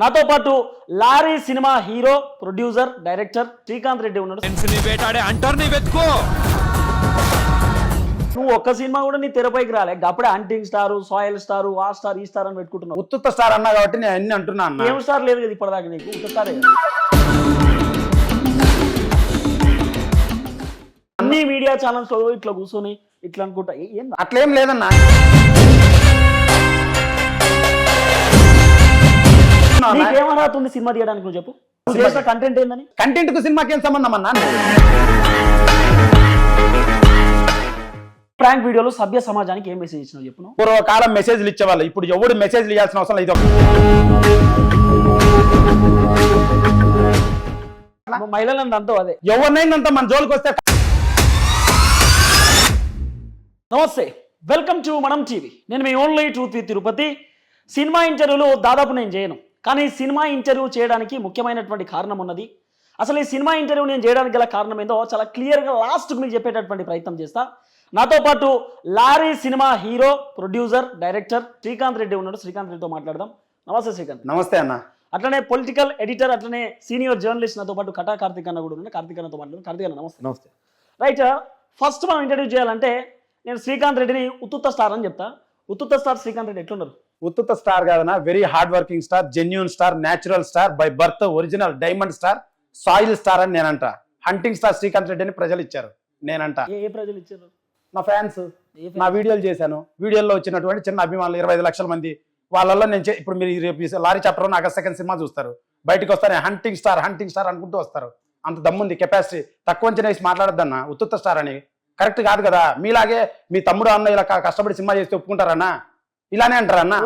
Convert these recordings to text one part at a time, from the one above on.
నాతో పాటు lorry cinema hero producer director Srikanth Reddy ఉన్నాడు. నువ్వు ఒక్క సినిమా కూడా నీ తెరపైకి రాలే, అప్పుడే హంటింగ్ స్టార్, సాయిల్ స్టార్, ఆ స్టార్ ఈ స్టార్ అని పెట్టుకుంటున్నావు. ఉత్తుత్త స్టార్ అన్నా కాబట్టి నేను అన్ని అంటున్నా అన్న. ఏం స్టార్ లేదు కదా ఇప్పటిదాకా నీకు, ఉత్త స్టారే. అన్ని మీడియా ఛానల్స్ లో ఇట్లా కూర్చొని ఇట్లా అనుకుంటా ఏం అట్లేం లేదన్నా. నీకేమవుతుంది సినిమా తీయడానికి? నువ్వు చెప్పు, నువ్వు చేసిన కంటెంట్ ఏందని? కంటెంట్ కు సినిమాకి ఏం సంబంధం అన్నా? ప్రాంక్ వీడియోలో సభ్య సమాజానికి ఏం మెసేజ్ ఇచ్చినావు చెప్పు. పూర్వకాలం మెసేజ్లు ఇచ్చేవాళ్ళు, ఇప్పుడు ఎవడు మెసేజ్లు ఇవ్వాల్సిన అవసరం లేదు. మహిళలంతా అంతా అదే, ఎవరినైనా మన జోలికి వస్తే. నమస్తే, వెల్కమ్ టు మనం టీవీ. నేను మీ only truth with Tirupati. Cinema ఇంటర్వ్యూలు దాదాపు నేను చేయను, కానీ సినిమా ఇంటర్వ్యూ చేయడానికి ముఖ్యమైనటువంటి కారణం ఉన్నది. అసలు ఈ సినిమా ఇంటర్వ్యూ నేను చేయడానికి గల కారణం ఏందో చాలా క్లియర్గా లాస్ట్కి మీకు చెప్పేటటువంటి ప్రయత్నం చేస్తా. నాతో పాటు lorry cinema hero producer director Srikanth Reddy ఉన్నాడు. శ్రీకాంత్ రెడ్డితో మాట్లాడదాం. నమస్తే శ్రీకాంత్. నమస్తే అన్న. అట్లనే పొలిటికల్ ఎడిటర్, అట్లనే సీనియర్ జర్నలిస్ట్ నాతో పాటు కటా కార్తిక్ అన్న కూడా ఉన్నాడు. కార్తిక్ అన్నతో మాట్లాడదాం. కార్తిక్ అన్న నమస్తే. నమస్తే. రైట్, ఫస్ట్ మనం ఇంటర్వ్యూ చేయాలంటే నేను శ్రీకాంత్ రెడ్డిని ఉత్తుత్త స్టార్ అని చెప్తా. ఉత్తుత్త స్టార్ శ్రీకాంత్ రెడ్డి ఎట్లున్నారు? ఉత్తుత్త స్టార్ కాదన్నా, very hard working star, genuine star, natural star, by birth original diamond star, soil star అని నేనంట. హంటింగ్ స్టార్ శ్రీకాంత్ రెడ్డి అని ప్రజలు ఇచ్చారు, నేనంట. ఏ ప్రజలు ఇచ్చారు? నా ఫ్యాన్స్. నా వీడియోలు చేశాను, వీడియోలో వచ్చినటువంటి చిన్న అభిమానులు 25 లక్షల మంది. వాళ్ళల్లో నేను ఇప్పుడు మీరు రేపు లారీ చాప్టర్ 1 ఆగస్ట్ 2 సినిమా చూస్తారు, బయటకు వస్తానే హంటింగ్ స్టార్ అనుకుంటూ వస్తారు. అంత దమ్ముంది, కెపాసిటీ. తక్కువ అంచనా వేసి మాట్లాడద్దన్నా ఉత్తుత్త స్టార్ అని. కరెక్ట్ కాదు కదా. మీలాగే మీ తమ్ముడు అన్న ఇలా కష్టపడి సినిమా చేస్తే ఒప్పుకుంటారన్నా? ఇలానే అంటారన్నా?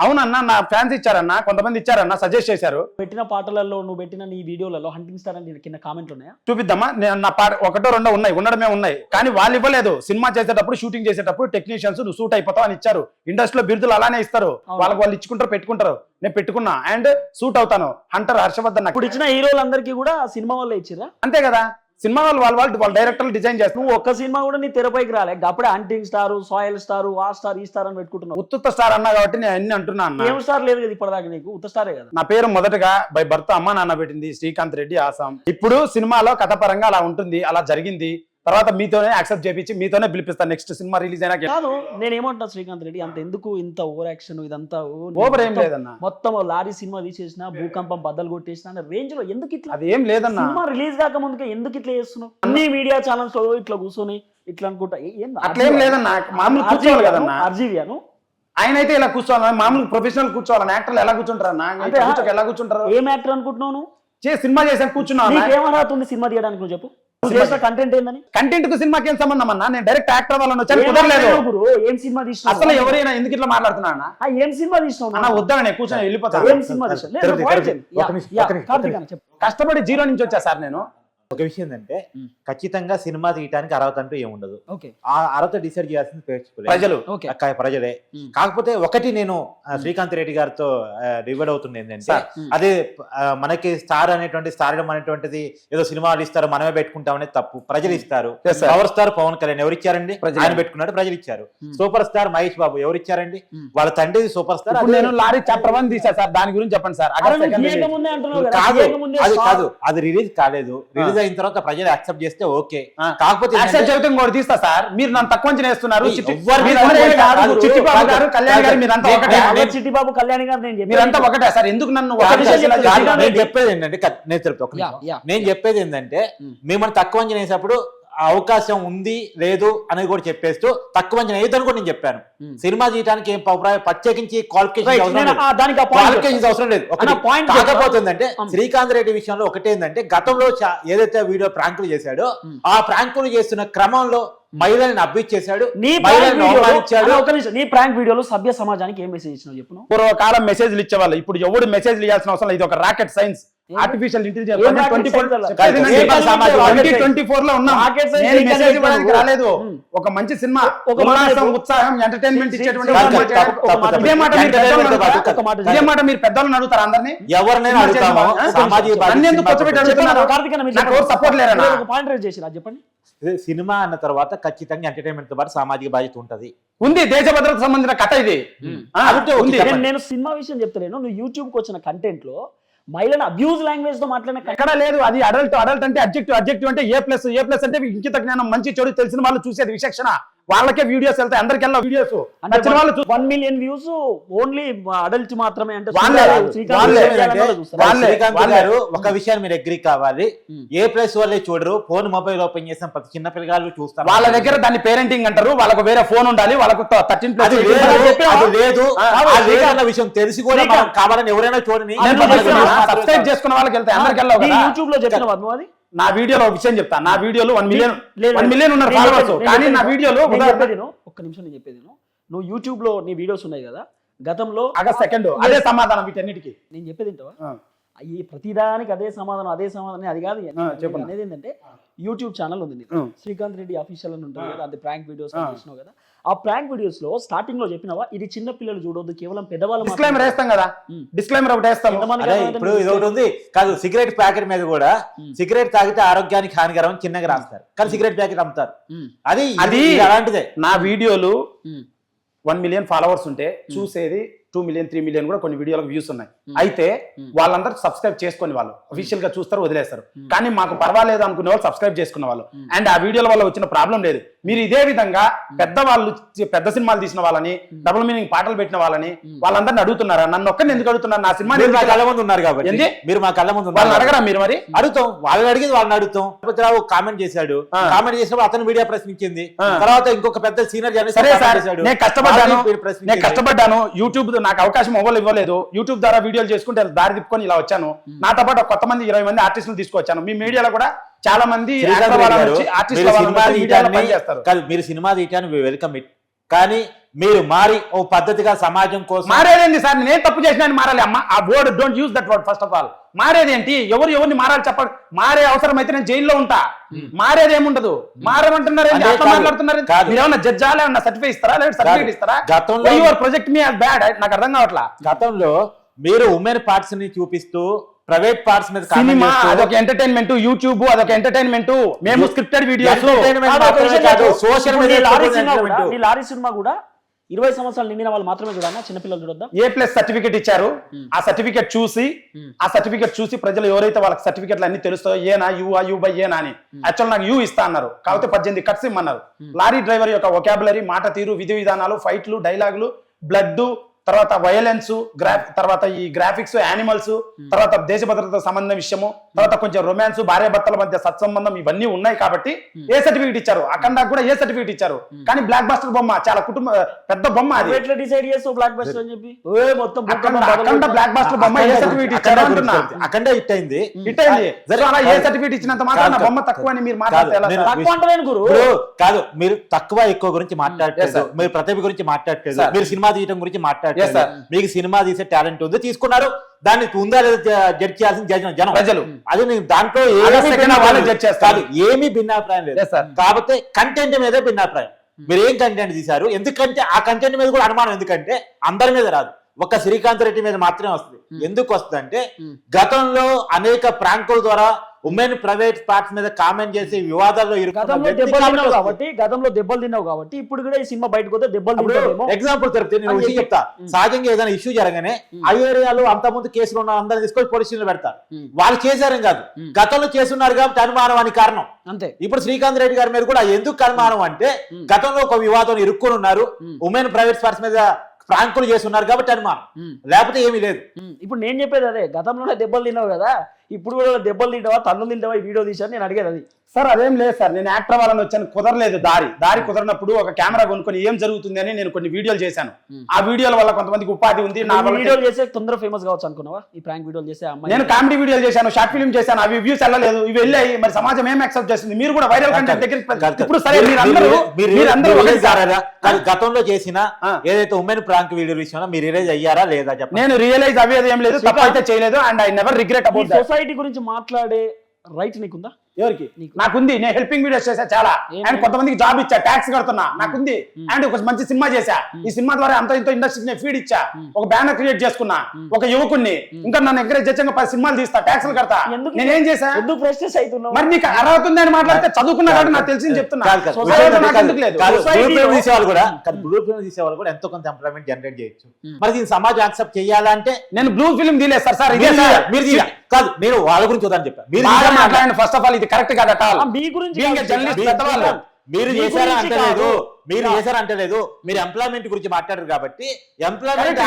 అవునన్నా, నా ఫ్యాన్స్ ఇచ్చారన్నా, కొంతమంది ఇచ్చారన్నా, సజెస్ట్ చేశారు. పెట్టిన పాటలలో, నువ్వు పెట్టిన నీ వీడియోలలో హంటింగ్ స్టార్ అని కింద కామెంట్లు ఉన్నాయా? చూపిద్దామా? నా పాట ఒకటో రెండో ఉన్నాయి, ఉండడమే ఉన్నాయి. కానీ వాళ్ళు ఇవ్వలేదు. సినిమా చేసేటప్పుడు, షూటింగ్ చేసేటప్పుడు టెక్నీషియన్స్ నువ్వు సూట్ అయిపోతావు అని ఇచ్చారు. ఇండస్ట్రీలో బిరుదులు అలానే ఇస్తారు, వాళ్ళకి వాళ్ళు ఇచ్చుకుంటారు, పెట్టుకుంటారు. నేను పెట్టుకున్నా అండ్ సూట్ అవుతాను. హంటర్, హర్షవర్ధన్. ఇప్పుడు ఇచ్చిన హీరోలందరికీ కూడా సినిమా వాళ్ళే ఇచ్చిరా? అంతే కదా. సినిమా వాళ్ళ డైరెక్టర్లు డిజైన్ చేస్తారు. నువ్వు ఒక్క సినిమా కూడా నీ తెరపైకి రాలే, అప్పుడే హంటింగ్ స్టార్, సాయిల్ స్టార్, ఆ స్టార్ ఈ స్టార్ అని పెట్టుకుంటున్నావు. ఉత్తుత్త స్టార్ అన్నా కాబట్టి నేను అన్ని అంటున్నా అన్న. ఏం స్టార్ లేదు కదా ఇప్పటిదాకా నీకు, ఉత్త స్టారే కదా. నా పేరు మొదటగా బై భర్త అమ్మా నాన్న పెట్టింది శ్రీకాంత్ రెడ్డి, ఆసాం. ఇప్పుడు సినిమాలో కథపరంగా అలా ఉంటుంది, అలా జరిగింది. తర్వాత మీతోనే యాక్సెప్ట్ చేపించి మీతోనే పిలిపిస్తాను నెక్స్ట్ సినిమా రిలీజ్ అయినా. కాదు, నేను ఏమంటున్నా శ్రీకాంత్ రెడ్డి, అంత ఎందుకు ఇంత ఓవర్ యాక్షన్? ఇదంతా ఓవర్ ఏం లేదన్నా. మొత్తం లారీ సినిమా తీసేసిన, భూకంపం బద్దలు కొట్టేసిన అనే రేంజ్ లో ఎందుకు ఇట్లా? అది ఏం లేదన్నా. సినిమా రిలీజ్ కాక ముందుకే ఎందుకు ఇట్లా చేస్తున్నావు? అన్ని మీడియా ఛానల్స్ లో ఇట్లా కూర్చొని ఇట్లా అనుకుంటా అట్లేం లేదన్నా. మామూలు కూర్చోవాలి కదన్నా. ఆర్జీవియాను ఆయన అయితే ఇలా కూర్చోవాలి, మామూలు ప్రొఫెషనల్ కూర్చోవాలి. యాక్టర్లు ఎలా కూర్చుంటారు అన్న? ఎలా కూర్చుంటారు? ఏం యాక్టర్ అనుకుంటున్నావు నువ్వు? సినిమా చేసాను కూర్చున్నావు. ఏమవుతుంది సినిమా తీయడానికి? నువ్వు చెప్పు, కంటెంట్ ఏందని? కంటెంట్ కు సినిమాకి ఏం సంబంధం అన్నా? నేను డైరెక్ట్ యాక్టర్ వాళ్ళని వచ్చాను, కుదరలేదు. ఏం సినిమా తీసినావు? అసలు ఎవరైనా ఎందుకు ఇట్లా మాట్లాడుతున్నా అన్న? ఏం సినిమా తీసినావు అన్న? వద్దా, నేను కూర్చొని వెళ్ళిపోతాను. ఏం సినిమా కష్టపడి జీరో నుంచి వచ్చా సార్ నేను. ఒక విషయం ఏంటంటే ఖచ్చితంగా సినిమా తీయడానికి అర్హత అంటూ ఏముండదు. ఆ అర్హత డిసైడ్ చేయాల్సింది ప్రజలే. కాకపోతే ఒకటి నేను శ్రీకాంత్ రెడ్డి గారితో డివైడ్ అవుతుంది ఏంటంటే, అదే మనకి స్టార్ అనేటువంటిది ఏదో సినిమాలు ఇస్తారు మనమే పెట్టుకుంటాం అనేది తప్పు. ప్రజలు ఇస్తారు. పవర్ స్టార్ పవన్ కళ్యాణ్ ఎవరు ఇచ్చారండి? ఆయన పెట్టుకున్నాడు, ప్రజలు ఇచ్చారు. సూపర్ స్టార్ మహేష్ బాబు ఎవరు ఇచ్చారండి? వాళ్ళ తండ్రి సూపర్ స్టార్. నేను లారీ చాప్టర్ 1 తీసా సార్, దాని గురించి చెప్పండి సార్. కాదు, అది రిలీజ్ కాలేదు. రిలీజ్ అయిన తర్వాత ప్రజలు యాక్సెప్ట్ చేస్తే ఓకే. కాకపోతే యాక్సెప్ట్ చేయడం కూడా తీస్తా సార్. మీరు నన్ను తక్కువ చేస్తున్నారు. చిట్టిబాబు కళ్యాణ్ గారు మీరంతా ఒకటే సార్. ఎందుకు నన్ను నేను చెప్పేది ఏంటంటే మిమ్మల్ని తక్కువ అంచనా వేసేప్పుడు అవకాశం ఉంది లేదు అనేది కూడా చెప్పేస్తూ తక్కువ అంచనా వేయద్దని కూడా నేను చెప్పాను. సినిమా తీయడానికి ఏం ప్రత్యేకించి క్వాలిఫికేషన్స్ అవసరం లేదు. కాకపోతుందంటే శ్రీకాంత్ రెడ్డి విషయంలో ఒకటేందంటే, గతంలో ఏదైతే వీడియో ప్రాంకులు చేశాడో ఆ ప్రాంకులు చేస్తున్న క్రమంలో మహిళల్ని అబ్బిచ్చేశాడు, నీ ప్రాంక్ వీడియోలో సభ్య సమాజానికి ఏం మెసేజ్ ఇచ్చినావు చెప్పు. పూర్వకాలం మెసేజ్లు ఇచ్చేవాళ్ళు, ఇప్పుడు ఎవడు మెసేజ్లు ఇవ్వాల్సిన అవసరం లేదు. ఇది ఒక రాకెట్ సైన్స్. ఆర్టిఫిషియల్ ఏం ఇంటెలిజెన్స్ rocket science అలా? rocket 2024 లో ఉన్నాం. Rocket science నేను ఇంకా మెసేజ్ లేదు. ఇవ్వడానికి రాలేదు. ఒక మంచి సినిమా, ఒక మాట ఉల్లాసం, చెప్పు. ఉత్సాహం, ఎంటర్టైన్మెంట్ ఇచ్చేటువంటి శ్రీ- సినిమా శ్రీ- చేయడం. ఒక మాట ఇదే మాట మీరు Entertainment పెద్దవాళ్ళని తో పాటు అడుగుతారా? ఒక మాట ఇదే మాట మీరు పెద్దవాళ్ళని అడుగుతారా అందరినీ? ఎవరినైనా సినిమా అడుగుతాము చేద్దామా? సామాజిక బాధ్యత నన్ను ఎందుకు సినిమా కూర్చోబెట్టి పట్ల. అడుగుతున్నారు? కార్తీక్ అన్న, మీరు నాకు చెప్పండి. ఎవరు support లేరన్నా? మీరు ఒక పాయింట్ రైజ్ చేసిరా, చెప్పండి. సినిమా అన్న తర్వాత ఖచ్చితంగా ఎంటర్టైన్మెంట్ తో పాటు సామాజిక బాధ్యత ఉంటది. ఉంది, దేశ భద్రతకు సంబంధించిన కథ ఇది. అదే ఉంది. చెప్పండి. నేను సినిమా విషయం చెప్తలేను, నువ్వు యూట్యూబ్ కి వచ్చిన కంటెంట్ లో మహిళను అబ్యూజ్ లాంగ్వేజ్ తో మాట్లాడిన content- ఎక్కడ లేదు. అది అడల్ట్ అంటే అబ్జెక్టివ్ అంటే ఏ ప్లస్ అంటే ఇంకిత జ్ఞానం, మంచి చెడు తెలిసిన వాళ్ళు చూసేది విచక్షణ. వాళ్ళకే వీడియోస్ వెళ్తాయి, అందరికి వెళ్ళావు వీడియోస్. అంటే నచ్చిన వాళ్ళు 1 million వ్యూస్ ఓన్లీ అడల్ట్ మాత్రమే అంటే వాళ్ళే, శ్రీకాంత్ వాళ్ళే. రెడ్డి గారు అన్నది చూస్తారా? వాళ్ళే. శ్రీకాంత్ గారు ఒక విషయాన్ని మీరు అగ్రి కావాలి. Hmm. ఏ ప్లేస్ వాళ్ళే చూడరు, ఫోన్ మొబైల్ ఓపెన్ చేసిన ప్రతి చిన్న పిల్లగాళ్ళు చూస్తారు. వాళ్ళ దగ్గర దాన్ని పేరెంటింగ్ అంటారు. వాళ్ళకు వేరే ఫోన్ ఉండాలి, వాళ్ళకు 13 అది ప్లస్ లేదు, అది లేదు, ఆ, అది లేదు అన్న విషయం తెలిసి కూడా మనం కావాలని ఎవరైనా చూడని సబ్స్క్రైబ్ చేసుకున్న వాళ్ళకి వెళ్తాయి, అందరికి వెళ్ళవు నీ కదా. యూట్యూబ్ లో చెప్పిన నువ్వు అది నా వీడియోలో ఒక విషయం చెప్తా. నా వీడియోలో 1 లేదు, మిలియన్ ఉన్నారు నేను ఫాలోవర్స్. చెప్పేది, కానీ నా వీడియోలో నేను చెప్పేది విను. ఒక్క నిమిషం నేను చెప్పేది విను. నువ్వు యూట్యూబ్ లో నీ వీడియోస్ ఉన్నాయి కదా, గతంలో ఆగస్ట్ 2 అదే సమాధానం వీటన్నిటికీ. నేను చెప్పేది వింటావా? ఈ ప్రతిదానికి అదే సమాధానం అది కాదు. చెప్పండి. అనేది ఏంటంటే యూట్యూబ్ ఛానల్ ఉంది నీకు. ఉం. శ్రీకాంత్ రెడ్డి అఫీషియల్ అని ఉంటుంది కదా, అది ప్రాంక్ వీడియోస్ చేసినావు కదా. ఆ ప్రాంక్ వీడియోస్ లో స్టార్టింగ్ లో చెప్పినావా ఇది చిన్న పిల్లలు చూడొద్దు, కేవలం పెద్దవాళ్ళు డిస్క్లైమర్ వేస్తాం కదా, డిస్క్లైమర్ ఒకటి వేస్తాం. ఎంతమంది అదే కావాలంటే ఇప్పుడు ఇది ఒకటి ఉంది కాదు, సిగరెట్ ప్యాకెట్ మీద కూడా సిగరెట్ తాగితే ఆరోగ్యానికి హానికరం అని చిన్నగా రాస్తారు, కానీ సిగరెట్ ప్యాకెట్ అమ్ముతారు. అది అది ఇది అలాంటిదే. నా వీడియోలు 1 మిలియన్ ఫాలోవర్స్ ఉంటే చూసేది 2 మిలియన్ 3 మిలియన్ కూడా కొన్ని వీడియోలకు వ్యూస్ ఉన్నాయి. అయితే వాళ్ళందరూ సబ్స్క్రైబ్ చేసుకుని వాళ్ళు అఫీషియల్ గా చూస్తారు, వదిలేస్తారు. కానీ మాకు పర్వాలేదు అనుకునే వాళ్ళు సబ్స్క్రైబ్ చేసుకున్న వాళ్ళు. అండ్ ఆ వీడియోల వల్ల వచ్చిన ప్రాబ్లం లేదు. మీరు ఇదే విధంగా పెద్దవాళ్ళు పెద్ద సినిమాలు తీసిన వాళ్ళని, డబుల్ మీనింగ్ పాటలు పెట్టిన వాళ్ళని, వాళ్ళందరిని అడుగుతున్నారా? నన్ను ఒక్కరిని ఎందుకు అడుగుతున్నారు? నా సినిమా మీరు మా కళ్ళ ముందు ఉన్నారు కాబట్టి, ఏంది? మీరు మా కళ్ళ ముందు వాళ్ళని ఉన్నారు అడగరా మీరు మరి? అడుగుతాం, వాళ్ళని అడిగేది వాళ్ళని అడుగుతాం. రావు కామెంట్ చేశాడు, ఆ. కామెంట్ చేసినప్పుడు అతను మీడియా ప్రశ్నించింది. ఆ. తర్వాత ఇంకొక పెద్ద సీనియర్ జర్నలిస్ట్ సరే సార్, comment చేశాడు. నేను కష్టపడ్డాను, వాళ్ళు ప్రశ్నించింది. నేను కష్టపడ్డాను. యూట్యూబ్ నాకు అవకాశం ఇవ్వలేదు. యూట్యూబ్ ద్వారా వీడియోలు చేసుకుంటే దారి తిప్పుకొని ఇలా వచ్చాను. నాతో పాటు కొత్త మంది 20 మంది ఆర్టిస్టులు తీసుకొచ్చాను. మీ మీడియాలో కూడా చాలా మంది శ్రీకాంత్ యాక్టర్ రెడ్డి వాళ్ళని గారు, వచ్చి ఆర్టిస్టుల మీరు వాళ్ళని సినిమా వచ్చి మీడియాలో తీయటాన్ని- పనిచేస్తారు. కాదు, మీరు సినిమా తీయటాన్ని వెల్కమ్ ఇట్, కానీ మీరు మారి ఓ పద్ధతిగా సమాజం కోసం మారేదేంటి సార్? నేను తప్పు చేసినా మారాలి అమ్మ. ఆ word don't use that word first of all. మారేదేంటి? ఎవరిని మారాలి చెప్పండి. మారే అవసరం అయితే నేను జైల్లో ఉంటా. మారేది ఏముండదు. మారమంటున్నారు, అంటే కాదు, మాట్లాడుతున్నారు. కాదు. మీరు ఏమన్నా జడ్జాలే ఏమన్నా సర్టిఫికేట్ ఇస్తారా, లేదా సర్టిఫికేట్ ఇస్తారా? గతంలో your project me as bad, నాకు అర్థం కావట్లా. గతంలో మీరు ఉమెన్ పార్ట్స్ ని చూపిస్తూ ప్రైవేట్ పార్ట్స్ మీద comment సినిమా చేస్తూ అదొక ఎంటర్టైన్మెంట్, యూట్యూబ్ అదొక ఎంటర్టైన్మెంట్. మేము స్క్రిప్టెడ్ వీడియోస్ entertainment మాత్రమే కాదు, social ఇప్పుడు నీ media లారీ కూడా సినిమా కూడా, entertainment. నీ లారీ సినిమా కూడా 20 సంవత్సరాలు నిండిన వాళ్ళు మాత్రమే చూడాలా, చిన్నపిల్లలు చూడొద్దా? A+ సర్టిఫికేట్ ఇచ్చారు. ఆ సర్టిఫికేట్ చూసి ప్రజలు ఎవరైతే వాళ్ళకి సర్టిఫికేట్లు అన్ని తెలుస్తాయో, ఏనా యూ బై ఏనా అని, యాక్చువల్ నాకు యూ ఇస్తా అన్నారు. కాకపోతే 18 కట్స్ ఇమ్మన్నారు. లారీ డ్రైవర్ యొక్క వొకాబులరీ, మాట తీరు, విధి విధానాలు, ఫైట్లు, డైలాగులు, బ్లడ్, తర్వాత వైలెన్స్, తర్వాత ఈ గ్రాఫిక్స్, యానిమల్స్, తర్వాత దేశ భద్రత సంబంధం విషయము, తర్వాత కొంచెం రొమాన్స్, భార్య భర్తల మధ్య సత్సంబంధం, ఇవన్నీ ఉన్నాయి కాబట్టి ఏ సర్టిఫికేట్ ఇచ్చారు. అఖండాకు కూడా ఏ సర్టిఫికేట్ ఇచ్చారు. కానీ బ్లాక్ బస్టర్ బొమ్మ, చాలా పెద్ద బొమ్మ అది. నువ్వు ఎట్లా డిసైడ్ చేస్తావు బ్లాక్ బస్టర్ అని చెప్పి? మొత్తం అఖండ బ్లాక్ బస్టర్ బొమ్మ ఏ సర్టిఫికేట్ ఇచ్చారు అంటున్నా. అఖండ హిట్ అయింది. హిట్ అయింది. సో అలా ఏ సర్టిఫికేట్ ఇచ్చినంత మాత్రం నా బొమ్మ తక్కువ అని మీరు మాట్లాడితే ఎలా సార్? తక్కువ అంటలేను గురు. ఇప్పుడు కాదు, మీరు తక్కువ ఎక్కువ గురించి మాట్లాడట్లేదు, మీరు ప్రతిభ గురించి మాట్లాడట్లేదు, మీరు సినిమా తీయడం గురించి మాట్లాడట్లేదు. మీకు సినిమా తీసే టాలెంట్ ఉంది, తీసుకున్నారు. దాన్ని ఉందా లేదా జడ్జ్ చేయాల్సిన జనం, ప్రజలు. అది నేను దాంట్లో వాళ్ళే judge చేస్తారు. ఏమీ భిన్నాభిప్రాయం లేదు. Yes, sir. కాకపోతే కంటెంట్ మీదే భిన్నాభిప్రాయం. మీరు ఏం కంటెంట్ తీశారు, ఎందుకంటే ఆ కంటెంట్ మీద కూడా అనుమానం. ఎందుకంటే అందరి మీద రాదు, ఒక్క శ్రీకాంత్ రెడ్డి మీద మాత్రమే వస్తుంది. ఎందుకు వస్తుంది అంటే గతంలో అనేక ప్రాంకుల ద్వారా ఉమెన్ ప్రైవేట్ పార్ట్స్ మీద కామెంట్ చేసి వివాదాల్లో గతంలో దెబ్బలు తిన్నావు కాబట్టి ఇప్పుడు కూడా ఈ సినిమా బయటకు వస్తే దెబ్బలు తింటావేమో. ఎగ్జాంపుల్ తెలిపితే నేను విషయం చెప్తా. సహజంగా ఏదైనా ఇష్యూ జరగానే ఆ ఏరియాలో అంత ముందు కేసులు ఉన్న అందరిని తీసుకొని పోలీస్ స్టేషన్ పెడతారు. వాళ్ళు చేశారని కాదు, గతంలో చేస్తున్నారు కాబట్టి అనుమానం అని కారణం. అంతే. ఇప్పుడు శ్రీకాంత్ రెడ్డి గారి మీద కూడా ఎందుకు అనుమానం అంటే గతంలో ఒక వివాదం ఇరుక్కుని ఉన్నారు, ఉమెన్ ప్రైవేట్ పార్ట్స్ మీద ప్రాంకులు చేస్తున్నారు కాబట్టి అనుమానం, లేకపోతే ఏమీ లేదు. ఇప్పుడు నేను చెప్పేది అదే, గతంలోనే దెబ్బలు తిన్నావు కదా, ఇప్పుడు కూడా దెబ్బలు తింటావా, తన్నులు తింటావా, ఈ వీడియో తీశాను నేను అడిగేది అది. సార్ అదేం లేదు సార్, నేను యాక్టర్ అవ్వాలని వచ్చాను, కుదరలేదు దారి కుదరనప్పుడు ఒక కెమెరా కొనుక్కొని ఏం జరుగుతుంది అని నేను కొన్ని వీడియోలు చేశాను. ఆ వీడియోల వల్ల కొంతమందికి ఉపాధి ఉంది. నా వీడియోలు చేసే తొందరగా ఫేమస్ కావచ్చు అనుకున్నావా? ఈ ప్రాంక్ వీడియోలు చేసే అమ్మాయి నేను కామెడీ వీడియోలు చేశాను, షార్ట్ ఫిల్మ్ చేశాను, అవి వ్యూస్ వెళ్ళలేదు, ఇవి వెళ్ళాయి. మరి సమాజం ఏం యాక్సెప్ట్ చేస్తుంది? మీరు కూడా వైరల్ కంటెంట్ దగ్గరికి ఇప్పుడు సరే మీరందరూ గతంలో చేసిన ఏదైతే ఉమెన్ ప్రాంక్ వీడియో విషయంలో మీరు రియలైజ్ అయ్యారా లేదా చెప్పండి. నేను రియలైజ్ అవ్వేది ఏం లేదు, తప్పు అయితే చేయలేదు. And I never regret about that. Society గురించి మాట్లాడే రైట్ నీకుందా? ఎవరికి? నాకుంది. నేను హెల్పింగ్ వీడియోస్ చేశా చాలా, అండ్ కొంతమందికి జాబ్ ఇచ్చా, ట్యాక్స్ కడుతున్నా, నాకుంది. అండ్ ఒక మంచి సినిమా చేశా, ఈ సినిమా ద్వారా అంత ఇంత ఇండస్ట్రీకి నేను ఫీడ్ ఇచ్చా, ఒక బ్యానర్ క్రియేట్ చేసుకున్నా, ఒక యువకుడిని. ఇంకా నన్ను ఎంకరేజ్ చేసి 10 సినిమాలు తీస్తా, ట్యాక్స్లు కడతా. నేనేం చేశా? ఎందుకు ప్రెస్టేజ్ అవుతున్నావు? మరి నీకు అర్హత ఉంది అని మాట్లాడితే చదువుకున్నా కాబట్టి నాకు తెలిసింది చెప్తున్నా. బ్లూ ఫిల్మ్ తీసేవాళ్ళు కూడా ఎంతో కొంత ఎంప్లాయ్మెంట్ జనరేట్ చేయొచ్చు. మరి దీన్ని సమాజం యాక్సెప్ట్ చేయాలంటే నేను బ్లూ ఫిల్మ్ తీలేదు సార్. మీరు కాదు, నేను వాళ్ళ గురించి చూద్దాం చెప్పాను. మీరు మాట్లాడండి. ఫస్ట్ ఆఫ్ ఆల్ ఇది కరెక్ట్ కాదు అట. మీ గురించి మీరు చేశారా అంటే లేదు, మీరు చేశారా అంటే లేదు, మీరు ఎంప్లాయ్మెంట్ గురించి మాట్లాడారు కాబట్టి ఎంప్లాయ్మెంట్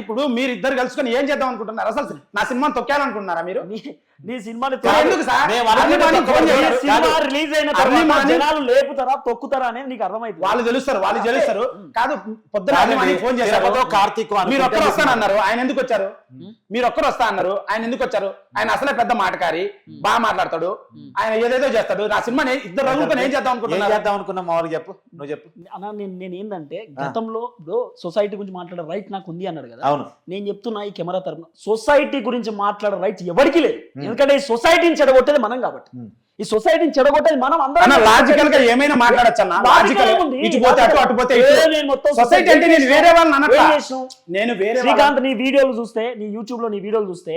ఇప్పుడు మీరు ఇద్దరు కలుసుకొని ఏం చేద్దాం అనుకుంటున్నారు? అసలు నా సినిమాని తొక్కాలనుకుంటున్నారా మీరు? నీ సినిమాని రిలీజ్ అయిన తర్వాత జనాలు లేపుతారా తొక్కుతారా అనేది నీకు అర్థమైంది. వాళ్ళు తెలుస్తారు కాదు. పొద్దున ఫోన్ చేశారు, కార్తీక్ మీరు ఒక్కరు వస్తానన్నారు, ఆయన ఎందుకు వచ్చారు? మీరు ఒక్కరు వస్తా అన్నారు, ఆయన ఎందుకు వచ్చారు? ఆయన అసలే పెద్ద మాటకారి, బాగా మాట్లాడతాడు, ఆయన ఏదేదో చేస్తాడు. నా సినిమాని ఇద్దరు రగులుకొని ఏం చేద్దాం అనుకున్నా మామూలుగా చెప్పు, నువ్వు చెప్పు. అన్న నేను ఏంటంటే గతంలో సొసైటీ గురించి మాట్లాడే రైట్ నాకు ఉంది అన్నాడు కదా. అవును, నేను చెప్తున్నా ఈ కెమెరా తరపున సొసైటీ గురించి మాట్లాడే రైట్ ఎవరికి లేదు. ఎందుకంటే ఈ సొసైటీని చెడగొట్టేది మనం కాబట్టి. ఈ సొసైటీని చెడగొట్టేది మనం అందరం. లాజికల్ గా ఏమైనా మాట్లాడచ్చు అన్న. లాజికల్ ఇటు పోతే అటు, అటు పోతే ఇటు. సొసైటీ అంటే నేను వేరే వాళ్ళని అనట్లా. నేను వేరే శ్రీకాంత్ నీ వీడియోలు చూస్తే, నీ యూట్యూబ్ లో నీ వీడియోలు చూస్తే,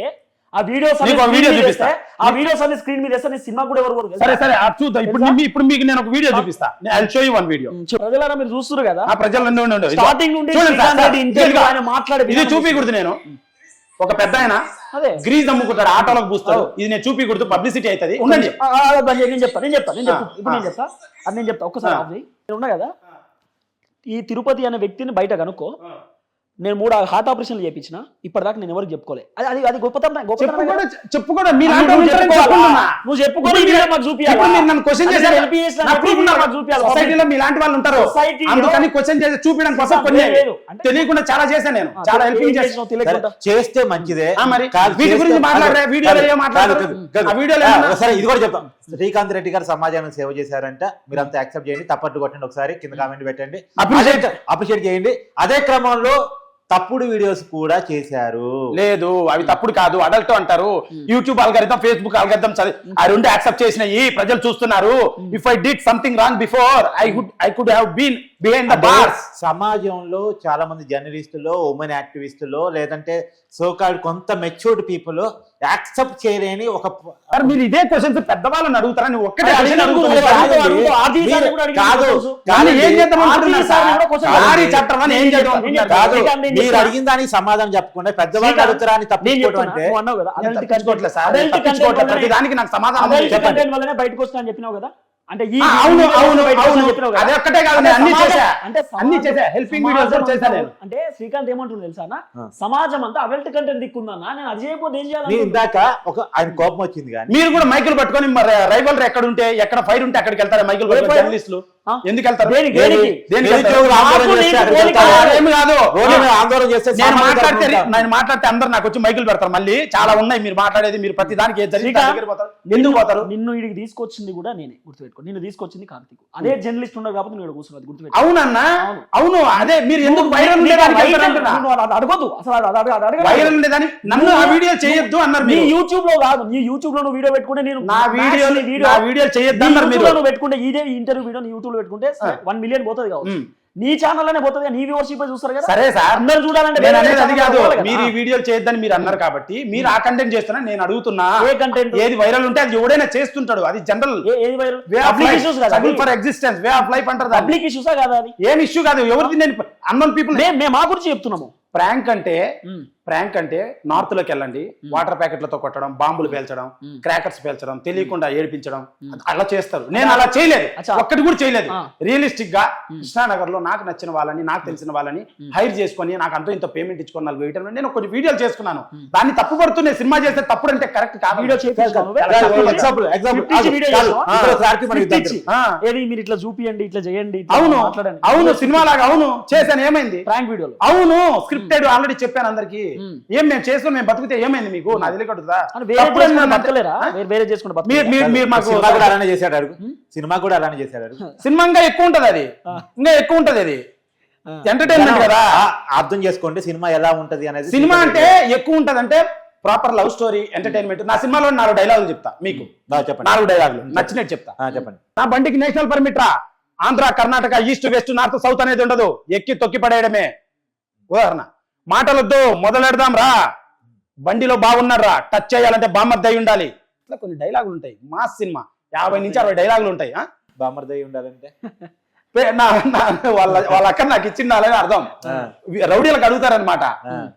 ఆ వీడియోస్ ఆ వీడియోస్ అన్ని స్క్రీన్ మీద వేస్తే సినిమా కూడా ఎవరు సరే చూద్దాం. ఇప్పుడు మీకు నేను ఒక వీడియో చూపిస్తా. I'll show you one video. ప్రజలారా మీరు చూస్తున్నారు కదా, ఆ ప్రజలు స్టార్టింగ్ నుండి ఆయన మాట్లాడే ఇది చూపించకూడదు. నేను ఒక పెద్ద ఆయన గ్రీజ్ అమ్ముకుంటాడు, ఆటోలకు పూస్తాడు. ఇది నేను చూపించకూడదు, పబ్లిసిటీ అవుతుంది. ఉండండి, నేను చెప్తా ఒక్కసారి నేను ఉన్నా కదా. ఈ తిరుపతి అనే వ్యక్తిని బయట కనుక్కో. నేను 3 హార్ట్ ఆపరేషన్లు చేయించిన, ఇప్పటిదాకా నేను ఎవరికి చెప్పుకోలే. అది గొప్పతనం. నువ్వు చెప్పుకోవడం మీలాంటి వాళ్ళు ఉంటారు, అందుకని క్వశ్చన్ చేసి చూపించడం కోసం తెలియకుండా చాలా చేశాను. నేను చాలా హెల్పింగ్ చేస్తే మంచిదే. మరి వీటి గురించి మాట్లాడరే వీడియోలో మాట్లాడతారు. సరే ఇది కూడా చెప్తాం. శ్రీకాంత్ రెడ్డి గారు సమాజానికి సేవ చేశారంట, మీరు అంతా యాక్సెప్ట్ చేయండి, తప్పట్టు కొట్టండి, ఒకసారి కింద కామెంట్ పెట్టండి, అప్రిషియేట్ చేయండి. అదే క్రమంలో తప్పుడు వీడియోస్ కూడా చేశారు. లేదు, అవి తప్పుడు కాదు, అడల్ట్ అంటారు. యూట్యూబ్ అల్గారిథం, ఫేస్బుక్ అల్గారిథం ఆ రెండు యాక్సెప్ట్ చేసినాయి, ప్రజలు చూస్తున్నారు. If I did something wrong before I could have been behind the bars. సమాజంలో చాలా మంది జర్నలిస్టులు, ఉమెన్ యాక్టివిస్టులు, లేదంటే సోకాల్డ్ కొంత మెచ్యూర్డ్ పీపుల్ యాక్సెప్ట్ చేయలేని ఒక మీరు ఇదే క్వశ్చన్స్ పెద్దవాళ్ళని అడుగుతారా? నువ్వు ఒక్కటే కాదు, మీరు అడిగిన దానికి సమాధానం చెప్పకుండా పెద్దవాళ్ళు అడుగుతారా అని తప్పించుకోవడం అంటే దానికి నాకు సమాధానం బయటకు వస్తా అని చెప్పినావు కదా. అంటే అదే ఒక్కటే కాదు, అన్ని చేశా, హెల్పింగ్ వీడియోస్ చేశా నేను. అంటే శ్రీకాంత్ ఏమంటుంది తెలుసా, సమాజం అంతా అడల్ట్ కంటెంట్ దిక్కుందన్నా, నేను అది చేయకపోతే ఏం చేయాలి? ఇందాక ఆయన కోపం వచ్చింది కానీ మీరు కూడా మైకులు పట్టుకొని రైవల్ ఎక్కడ ఉంటే, ఎక్కడ ఫైర్ ఉంటే అక్కడికి వెళ్తారా మైకులు పట్టుకొని జర్నలిస్టులు? ఎందుకు వెళ్తారు? నేను మాట్లాడితే అందరు నాకు వచ్చి మైకులు పెడతారు. మళ్ళీ చాలా ఉన్నాయి మీరు మాట్లాడేది, మీరు ప్రతి దానికి ఎందుకు పోతారు? నిన్ను ఇడికి తీసుకొచ్చింది కూడా నేనే, గుర్తుపెట్టుకో. నిన్ను తీసుకొచ్చింది కార్తీక్, అదే జర్నలిస్ట్ ఉన్నారు కాబట్టి నేను కూర్చున్నది, గుర్తుపెట్టుకో. అవునన్నా, అవును. అదే మీరు ఎందుకు వైరల్ అడగదు అసలు, వైరల్ ఉండేదాన్ని నన్ను ఆ వీడియో చేయొద్దు అన్నారు. నీ యూట్యూబ్ లో కాదు, నీ యూట్యూబ్ లో నువ్వు వీడియో పెట్టుకుంటే నేను నా వీడియో చేయొద్దు అన్నారు. నువ్వు పెట్టుకుంటే ఇదే ఇంటర్వ్యూ వీడియో యూట్యూబ్ పెట్టుకుంటే 1 మిలియన్ పోతుంది కావచ్చు. నీ ఛానల్ లోనే పోతుంది, నీ వ్యూవర్షిప్ చూస్తారు కదా. సరే సార్, అందరూ చూడాలంటే అది కాదు. మీరు ఈ వీడియోలు చేయొద్దని మీరు అన్నారు కాబట్టి మీరు ఆ కంటెంట్ చేస్తున్నా. నేను అడుగుతున్నా, ఏ కంటెంట్? ఏది వైరల్ ఉంటే అది ఎవడైనా చేస్తుంటాడు, అది జనరల్ ఏది వైరల్? పబ్లిక్ ఇష్యూస్ కదా, for existence, way of life అంటారు. పబ్లిక్ ఇష్యూసా కాదా? అది ఏం ఇష్యూ కాదు. ఎవరిది? నేను అన్నోన్ పీపుల్ మేము మా గురించి చెప్తున్నాము. ప్రాంక్ అంటే ప్రాంక్ అంటే నార్త్ లోకి వెళ్ళండి, వాటర్ ప్యాకెట్లతో కొట్టడం, బాంబులు పేల్చడం, క్రాకర్స్ పేల్చడం, తెలియకుండా ఏడిపించడం, అలా చేస్తారు. నేను అలా చేయలేదు, ఒక్కటి కూడా చేయలేదు. రియలిస్టిక్ గా కృష్ణానగర్ లో నాకు నచ్చిన వాళ్ళని, నాకు తెలిసిన వాళ్ళని హైర్ చేసుకొని నాకు అంతా ఇంత పేమెంట్ ఇచ్చుకొని 4 వేయటం, నేను కొన్ని వీడియోలు చేసుకున్నాను. దాన్ని తప్పు పడుతూ నేను సినిమా చేస్తే తప్పుడు అంటే కరెక్ట్ కాదు. వీడియో మీరు ఇట్లా చూపియండి, ఇట్లా చేయండి, అవును మాట్లాడండి. అవును సినిమా లాగా అవును చేశాను. ఏమైంది? ప్రాంక్ వీడియోలు అవును స్క్రిప్టెడ్ ఆల్రెడీ చెప్పాను అందరికి. ఏం మేము చేసుకుని మేము బతికితే ఏమైంది మీకు? నా తెలియకూడదా? వేరే చేసుకుంటే సినిమా కూడా అలానే చేశాడు అడుగు. సినిమా కూడా అలానే చేశాడు అడుగు. సినిమా ఇంకా ఎక్కువ ఉంటది, అది ఇంకా ఎక్కువ ఉంటది. అది ఎంటర్టైన్మెంట్ కదా, అర్థం చేసుకోండి సినిమా ఎలా ఉంటది అనేది. సినిమా అంటే ఎక్కువ ఉంటది అంటే ప్రాపర్ లవ్ స్టోరీ, ఎంటర్టైన్మెంట్. నా సినిమాలో 4 డైలాగులు చెప్తా మీకు. చెప్పండి. 4 డైలాగులు నచ్చినట్టు చెప్తా. చెప్పండి. నా బండికి నేషనల్ పర్మిట్ రా, Andhra, Karnataka, east, west, north, south అనేది ఉండదు, ఎక్కి తొక్కి పడేయడమే. ఉదాహరణ, మాటలొద్దు మొదలెడదాం రా, బండిలో బాగున్నాడు రా, టచ్ చేయాలంటే బామ్మర్ది అయి ఉండాలి. ఇట్లా కొన్ని డైలాగులు ఉంటాయి. మాస్ సినిమా 50 నుంచి 60 డైలాగులు ఉంటాయి. బామ్మర్ది అయి ఉండాలంటే వాళ్ళ అక్క నాకు ఇచ్చిండాలని అర్థం. రౌడీలకు అడుగుతారనమాట.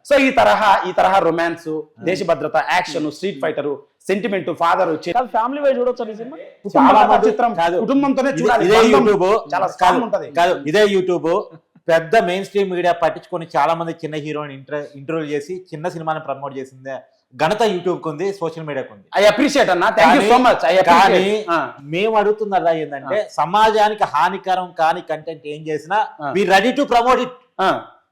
సో ఈ తరహా రొమాన్స్, దేశ భద్రత, action, street fighter, sentiment, father, family wise చూడొచ్చు సినిమా. చిత్రం కుటుంబంతోనే చూడాలి. ఇదే యూట్యూబ్ చాలా స్ట్రాంగ్ ఉంటది. కాదు, ఇదే యూట్యూబ్ పెద్ద మెయిన్ స్ట్రీమ్ మీడియా పట్టించుకొని చాలా మంది చిన్న హీరోని ఇంటర్వ్యూ చేసి చిన్న సినిమాని ప్రమోట్ చేసింది ఘనత యూట్యూబ్ కుంది, సోషల్ మీడియాకు ఉంది. ఐ అప్రిషియేట్ అన్న, థాంక్యూ సో మచ్. కానీ మేము అడుగుతున్నదా ఏంటంటే సమాజానికి హానికరం కాని కంటెంట్ ఏం చేసినా we ready to promote it.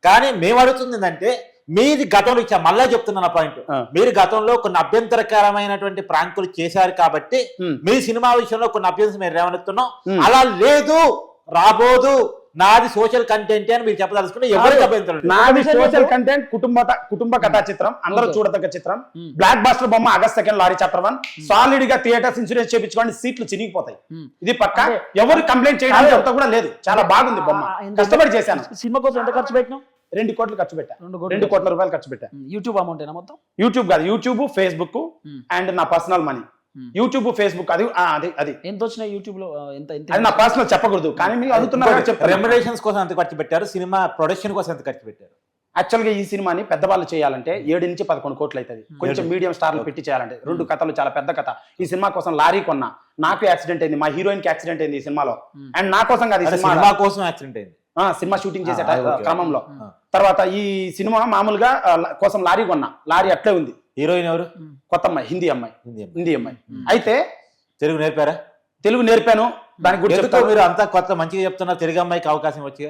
కానీ మేము అడుగుతుంది ఏంటంటే మీది గతంలో ఇచ్చా, మళ్ళా చెప్తున్నా పాయింట్, మీరు గతంలో కొన్ని అభ్యంతరకరమైనటువంటి ప్రాంకులు చేశారు కాబట్టి మీ సినిమా విషయంలో కొన్ని అభ్యంతరం మీరు ఏమనుకున్నాం, అలా లేదు రాబోదు, నాది సోషల్ కంటెంట్ అని మీరు చెప్పదలుచుకుంటే ఎవరికి అభ్యంతరం? నాది సోషల్ కంటెంట్, కుటుంబ కథా చిత్రం, అందరూ చూడదగ్గ చిత్రం, బ్లాక్ బాస్టర్ బొమ్మ, ఆగస్ట్ 2 లారీ చాప్టర్ 1, సాలిడ్ గా థియేటర్స్ ఇన్సూరెన్స్ చేయించుకోండి, సీట్లు చినిగిపోతాయి. ఇది పక్క, ఎవరు కంప్లైంట్ చేయడానికి అంత కూడా లేదు. చాలా బాగుంది బొమ్మ, కష్టపడి చేశాను. సినిమా కోసం ఎంత ఖర్చు పెట్టినావు? 2 కోట్లు ఖర్చు పెట్టా. 2 కోట్ల రూపాయలు ఖర్చు పెట్టా. యూట్యూబ్ అమౌంట్ ఏనా మొత్తం? యూట్యూబ్ కాదు, యూట్యూబ్, ఫేస్బుక్ అండ్ నా పర్సనల్ మనీ. యూట్యూబ్, ఫేస్బుక్ అది ఎంత వచ్చినాయి యూట్యూబ్ లో? అది నా పర్సనల్ చెప్పకూడదు, కానీ మీరు అడుగుతున్నారు. రెమ్యునరేషన్స్ కోసం ఎంత ఖర్చు పెట్టారు, సినిమా ప్రొడక్షన్ కోసం ఎంత ఖర్చు పెట్టారు? యాక్చువల్ గా ఈ సినిమాని పెద్దవాళ్ళు చేయాలంటే 7 నుంచి 11 కోట్లు అవుతుంది. కొంచెం మీడియం స్టార్లు పెట్టి చేయాలంటే 2 కథలు, చాలా పెద్ద కథ. ఈ సినిమా కోసం లారీ కొన్నా, నాకు యాక్సిడెంట్ అయింది, మా హీరోయిన్ కి యాక్సిడెంట్ అయింది ఈ సినిమాలో. అండ్ నా కోసం కాదు, సినిమా కోసం యాక్సిడెంట్ అయింది, సినిమా షూటింగ్ చేసే క్రమంలో. తర్వాత ఈ సినిమా మామూలుగా కోసం లారీ కొన్నా, లారీ అట్లే ఉంది. హీరోయిన్ ఎవరు? కొత్త అమ్మాయి, హిందీ అమ్మాయి. అయితే తెలుగు నేర్పారా? తెలుగు నేర్పాను. దానికి కూడా చెప్తాను, మీరు అంతా కొత్త మంచిగా చెప్తున్నారు, తెలుగు అమ్మాయికి అవకాశం వచ్చి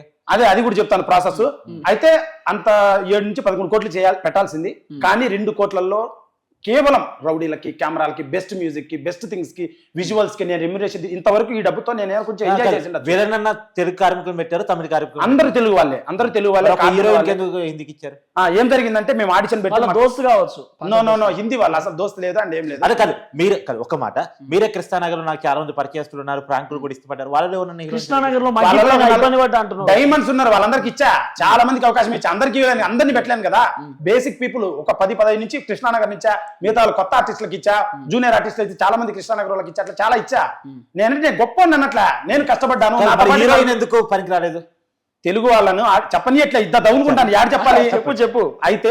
అది కూడా చెప్తాను ప్రాసెస్. అయితే అంత 7 నుంచి 11 కోట్లు పెట్టాల్సింది, కానీ 2 కోట్లలో కేవలం రౌడీలకి, కెమెరాలకి, బెస్ట్ మ్యూజిక్ కి, బెస్ట్ థింగ్స్ కి, విజువల్స్ కి నేను రెమ్యునరేషన్ ఇంతవరకు ఈ డబ్బుతో నేను కొంచెం ఎంజాయ్ చేసింది. వేరేనన్నా తెలుగు కార్మికులు పెట్టారు, తమిళ కార్మికులు అందరూ తెలుగు వాళ్ళే. హీరోయిన్ ఎందుకు హిందీకి ఇచ్చారు? ఏం జరిగిందంటే మేము ఆడిషన్ పెట్టి దోస్తు కావచ్చు. నో హిందీ వాళ్ళు అసలు దోస్తు లేదు అండ్ ఏం లేదు. అదే కాదు, మీరు కాదు ఒక మాట, మీరే కృష్ణానగర్ లో నాకు చాలా మంది పరిచయస్తులు ఉన్నారు, ప్రాంకులు కూడా ఇష్టపడ్డారు. వాళ్ళు కృష్ణానగర్ లో డైమండ్స్ ఉన్నారు, వాళ్ళందరికి ఇచ్చా, చాలా మందికి అవకాశం ఇచ్చా. అందరినీ పెట్టలేను కదా. బేసిక్ పీపుల్ ఒక 10-15 నుంచి కృష్ణానగర్ ఇచ్చా, మిగతా కొత్త ఆర్టిస్టులకు ఇచ్చా, జూనియర్ ఆర్టిస్టులు అయితే చాలా మంది కృష్ణానగర్ వాళ్ళకి ఇచ్చా, అట్లా చాలా ఇచ్చా. నేను గొప్ప అన్నట్లా, నేను కష్టపడ్డాను. హీరోయిన్ ఎందుకు పనికి రాలేదు? తెలుగు వాళ్ళను చెప్పని ఎట్లా ఇద్దా దౌనుకుంటాను, యాడ్ చెప్పాలి? చెప్పు. అయితే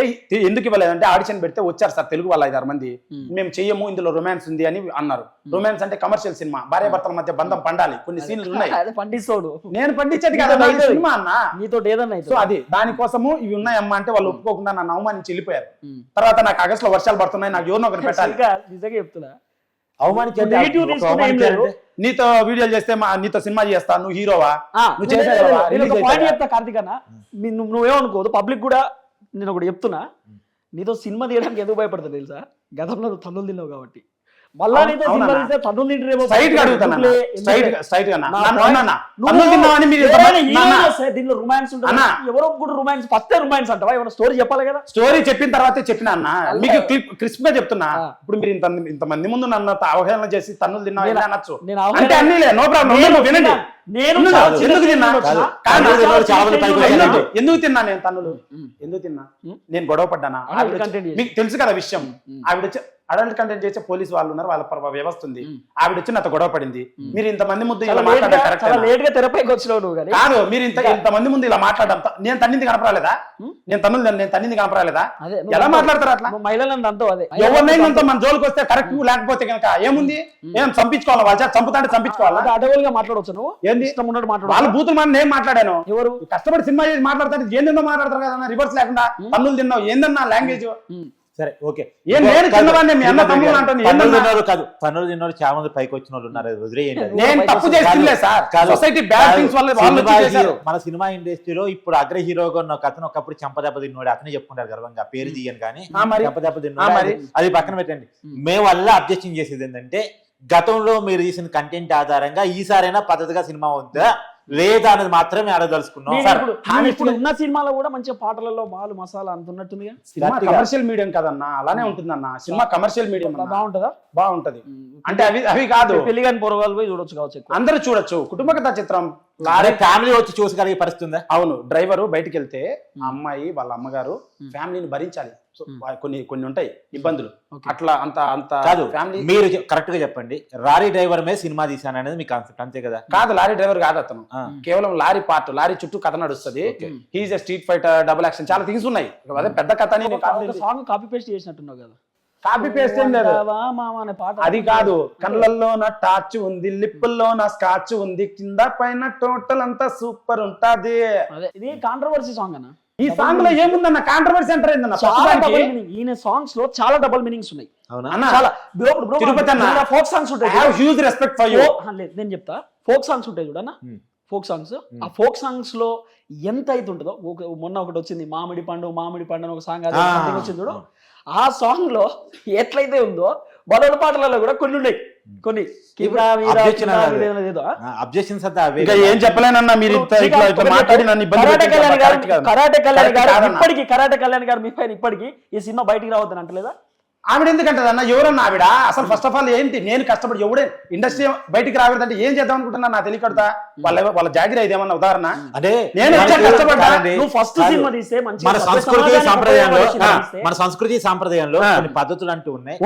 ఎందుకు ఇవ్వలేదంటే ఆడిషన్ పెడితే వచ్చారు సార్ తెలుగు వాళ్ళు 5-6 మంది, మేము చెయ్యము, ఇందులో రొమాన్స్ ఉంది అని అన్నారు. రొమాన్స్ అంటే కమర్షియల్ సినిమా, భార్య భర్తల మధ్య బంధం పండాలి, కొన్ని సీన్లు ఉన్నాయి. పండిస్తోడు, నేను పండించేది కదా సినిమా అన్న, నీతో ఏదన్నా. సో అది దానికోసము ఇవి ఉన్నాయమ్మా అంటే వాళ్ళు ఒప్పుకోకుండా నన్ను అవమానించి వెళ్ళిపోయారు. తర్వాత నాకు ఆగస్ట్ లో వర్షాలు పడుతున్నాయి, నాకు ఎవరినో ఒకటి పెట్టాలి. నిజంగా చెప్తున్నా, నీతో వీడియోలు చేస్తే నీతో సినిమా చేస్తా, నువ్వు హీరోవా, నువ్వు చెప్తా కార్తీక్ అన్న, నువ్వేమనుకోదు, పబ్లిక్ కూడా నేను ఒకటి చెప్తున్నా, నీతో సినిమా తీయడానికి ఎందుకు భయపడతా తెలుసా? గతంలో నువ్వు తన్నులు తిన్నావు కాబట్టి. మళ్ళా నీతో సినిమా తీస్తే తన్నులు తింటారేమో. దీనిలో రొమాన్స్ ఉంటుంది, ఎవరో కూడా రొమాన్స్, ఫస్ట్ రొమాన్స్ అంటావా? ఏమైనా స్టోరీ చెప్పాలి కదా. స్టోరీ చెప్పిన తర్వాతే చెప్పినా అన్న, మీకు క్రిస్ప్ గా చెప్తున్నా. ఇప్పుడు మీరు ఇంతమంది ముందు నన్ను అవహేళన చేసి తన్నులు తిన్నా అనొచ్చు అంటే అన్ని నో ప్రాబ్లం, వినండి. నేను ఎందుకు తిన్నా, ఎందుకు తిన్నా నేను తన్నులు, ఎందుకు తిన్నా, నేను గొడవ పడ్డానా? మీకు తెలుసు కదా విషయం. ఆవిడ అడల్ట్ కంటెంట్ చేసే పోలీస్ వాళ్ళు ఉన్నారు, వాళ్ళ వ్యవస్థ ఉంది. ఆవిడ వచ్చి నాతో గొడవ పడింది. మీరు ఇంతమంది ముందు ఇలా మాట్లాడడం చాలా కరెక్ట్ లేట్ గా తెరపైకి వచ్చినావు నువ్వు కానీ. కాదు, మీరు ఇంతమంది ముందు ఇలా మాట్లాడడం నేను తన్నింది కనపరాలేదా? నేను తన్నింది కనపరాలేదా? అదే ఎలా మాట్లాడతారు అట్లా? మహిళలను అంతా అదే ఎవరినైనా మన జోలికి వస్తే కరెక్ట్ లేకపోతే కనుక ఏముంది, ఏం చంపించుకోవాలా? వాళ్ళ చంపుతాంటే చంపించుకోవాలా? అడవులు గా మాట్లాడవచ్చు నువ్వు, ఏంది ఇష్టం ఉన్నట్టు వాళ్ళ మాట్లాడు. బూతులు మనం నేను మాట్లాడాను. ఎవరు కష్టపడి సినిమా చేసి మాట్లాడతాను, ఏందో మాట్లాడతారు కదా రివర్స్ లేకుండా. తన్నులు తిన్నావు ఏందన్నా లాంగ్వేజ్? సరే ఓకే, నేను చిన్నవాడిని, మీ అన్న తమ్ముడు అంటాను. కాదు, తన్నులు తిన్నారు, చాలా మంది పైకి వచ్చిన వాళ్ళు ఉన్నారు, వదిలేయండి. నేను తప్పు చేస్తుందే సార్, సొసైటీ బ్యాడ్ థింగ్స్ వల్ల వాళ్ళు చేశారు. మన సినిమా ఇండస్ట్రీలో ఇప్పుడు అగ్ర హీరోగా ఉన్న ఒక అతను ఒకప్పుడు చంపదెబ్బ తిన్నోడు, అతనే చెప్పుకుంటారు గర్వంగా, పేరు తీయను కానీ చంపదెబ్బ తిన్నోడు. అది పక్కన పెట్టండి. మేము వల్ల అబ్జెక్షన్ చేసేది ఏంటంటే, గతంలో మీరు చేసిన కంటెంట్ ఆధారంగా ఈసారైనా పద్ధతిగా సినిమా ఉందా లేదా అనేది మాత్రమే అడగదలుచుకున్నాం. ఇప్పుడు ఉన్న సినిమాలో కూడా మంచిగా పాటలలో మాలు మసాలా అంటున్నట్టుందిగా. సినిమా కమర్షియల్ మీడియం కదన్నా, అలానే ఉంటుందన్న. సినిమా కమర్షియల్ మీడియం బాగుంటుందా? బాగుంటది. అంటే అవి కాదు, పెళ్లి కానీ పొరగాలు పోయి చూడొచ్చు కావచ్చు, అందరూ చూడొచ్చు. కుటుంబ కథా చిత్రం, లారీ ఫ్యామిలీ వచ్చి చూసగలిగే పరిస్థితి ఉందా? అవును, డ్రైవరు బయటికి వెళ్తే ఆ అమ్మాయి వాళ్ళ అమ్మగారు ఫ్యామిలీని భరించాలి. కొన్ని ఉంటాయి ఇబ్బందులు, అట్లా అంత కాదు. ఫ్యామిలీ మీరు కరెక్ట్ గా చెప్పండి, లారీ డ్రైవర్ మీద సినిమా తీసాను అనేది మీ కాన్సెప్ట్ అంతే కదా? కాదు, లారీ డ్రైవర్ కాదు అతను, కేవలం లారీ పార్ట్, లారీ చుట్టూ కథ నడుస్తుంది. He's a street fighter, double action, చాలా థింగ్స్ ఉన్నాయి. అదే పెద్ద కథ అని సాంగ్ కాపీ పేస్ట్ చేసినట్టున్నావు కదా. కాపీ పేస్ట్ ఏం లేదు, అది కాదు. కళ్ళల్లో నా టార్చ్ ఉంది, లిప్పుల్లో నా స్కాచ్ ఉంది, కింద పైన టోటల్ అంతా సూపర్ ఉంటది. ఇది కాంట్రవర్సీ సాంగ్ అన్న. ఈ సాంగ్ లో ఏముందన్న కాంట్రవర్సీ అంటారు ఏందన్న? ఈయన సాంగ్స్ లో చాలా డబుల్ మీనింగ్స్ ఉన్నాయి. చాలా తిరుపతి అన్న ఫోక్ సాంగ్స్ ఉంటాయి. I have huge respect for you. నేను చెప్తా, ఫోక్ సాంగ్స్ ఉంటాయి చూడన్న, ఫోక్ సాంగ్స్. ఆ ఫోక్ సాంగ్స్ లో ఎంత అయితే ఉంటుందో, మొన్న ఒకటి వచ్చింది మామిడి పండు అని ఒక సాంగ్ వచ్చింది చూడు. ఆ సాంగ్ లో ఎట్లయితే ఉందో బలల పాటలలో కూడా కొన్ని ఉన్నాయి. కొన్ని ఏం చెప్పలేనన్నా, మీరు కరాటే కళ్యాణ్ గారు మీ పైన ఇప్పటికీ ఈ సినిమా బయటికి రావద్దని అంటలేదా? ఆవిడ ఎందుకంటది అన్న? ఎవరన్నా ఆవిడ? అసలు ఫస్ట్ ఆఫ్ ఆల్ ఏంటి, నేను కష్టపడి ఎవడే ఇండస్ట్రీ బయటికి రాకూడదంటే ఏం చేద్దాం అనుకుంటున్నా నా తెలియకడతా. వాళ్ళ జాగిరి ఇదేమన్నా ఉదాహరణ? అంటే నేను ఫస్ట్ సినిమా తీస్తే మన సంస్కృతి సాంప్రదాయంలో కొన్ని పద్ధతులు అంటూ ఉన్నాయి,